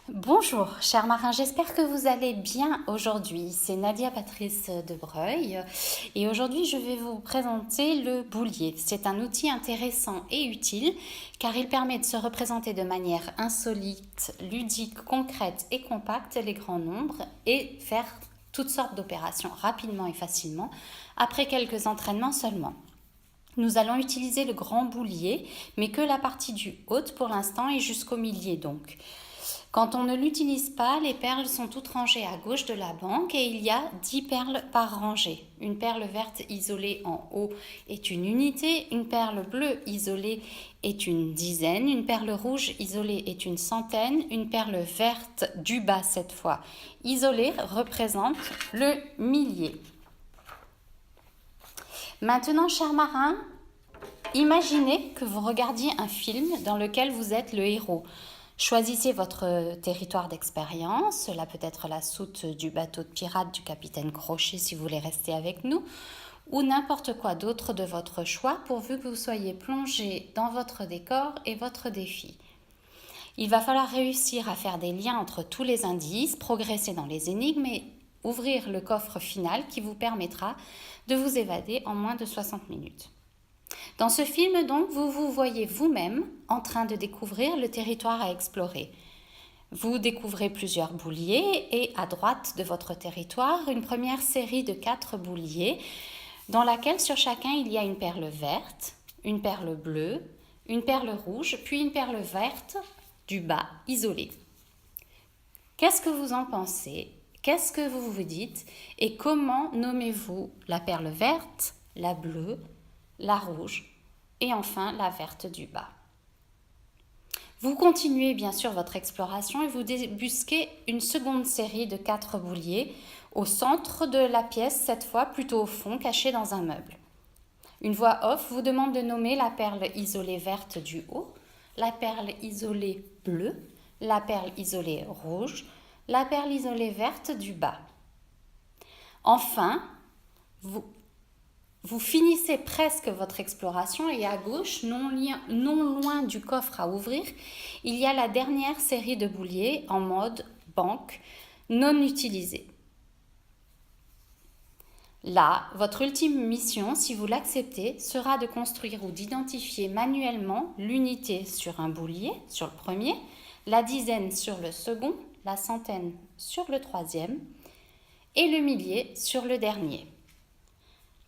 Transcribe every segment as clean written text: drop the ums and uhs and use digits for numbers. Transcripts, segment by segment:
Bonjour, chers marins, j'espère que vous allez bien aujourd'hui. C'est Nadia Patrice de Breuil et aujourd'hui je vais vous présenter le boulier. C'est un outil intéressant et utile car il permet de se représenter de manière insolite, ludique, concrète et compacte les grands nombres et faire toutes sortes d'opérations rapidement et facilement après quelques entraînements seulement. Nous allons utiliser le grand boulier, mais que la partie du haut pour l'instant et jusqu'au milieu donc. Quand on ne l'utilise pas, les perles sont toutes rangées à gauche de la banque et il y a 10 perles par rangée. Une perle verte isolée en haut est une unité, une perle bleue isolée est une dizaine, une perle rouge isolée est une centaine, une perle verte du bas cette fois isolée représente le millier. Maintenant, chers marins, imaginez que vous regardiez un film dans lequel vous êtes le héros. Choisissez votre territoire d'expérience, cela peut être la soute du bateau de pirate du capitaine Crochet si vous voulez rester avec nous, ou n'importe quoi d'autre de votre choix pourvu que vous soyez plongé dans votre décor et votre défi. Il va falloir réussir à faire des liens entre tous les indices, progresser dans les énigmes et ouvrir le coffre final qui vous permettra de vous évader en moins de 60 minutes. Dans ce film, donc, vous vous voyez vous-même en train de découvrir le territoire à explorer. Vous découvrez plusieurs bouliers et à droite de votre territoire, une première série de 4 bouliers dans laquelle sur chacun il y a une perle verte, une perle bleue, une perle rouge, puis une perle verte du bas isolée. Qu'est-ce que vous en pensez? Qu'est-ce que vous vous dites? Et comment nommez-vous la perle verte, la bleue, la rouge et enfin la verte du bas? Vous continuez bien sûr votre exploration et vous débusquez une seconde série de 4 bouliers au centre de la pièce, cette fois plutôt au fond, caché dans un meuble. Une voix off vous demande de nommer la perle isolée verte du haut, la perle isolée bleue, la perle isolée rouge, la perle isolée verte du bas. Enfin, vous finissez presque votre exploration et à gauche, non loin du coffre à ouvrir, il y a la dernière série de bouliers en mode banque non utilisée. Là, votre ultime mission, si vous l'acceptez, sera de construire ou d'identifier manuellement l'unité sur un boulier, sur le premier, la dizaine sur le second, la centaine sur le troisième et le millier sur le dernier.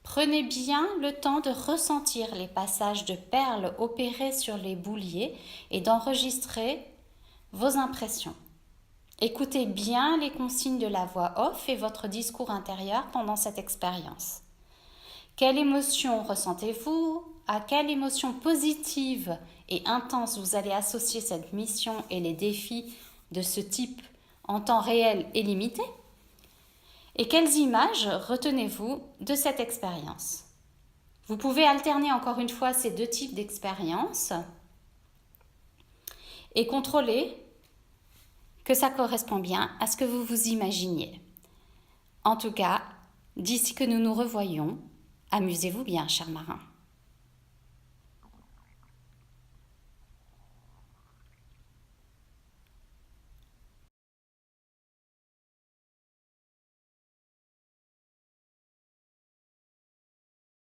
Prenez bien le temps de ressentir les passages de perles opérés sur les bouliers et d'enregistrer vos impressions. Écoutez bien les consignes de la voix off et votre discours intérieur pendant cette expérience. Quelle émotion ressentez-vous? À quelle émotion positive et intense vous allez associer cette mission et les défis de ce type en temps réel et limité? Et quelles images retenez-vous de cette expérience? Vous pouvez alterner encore une fois ces deux types d'expériences et contrôler que ça correspond bien à ce que vous vous imaginiez. En tout cas, d'ici que nous nous revoyons, amusez-vous bien, chers marins.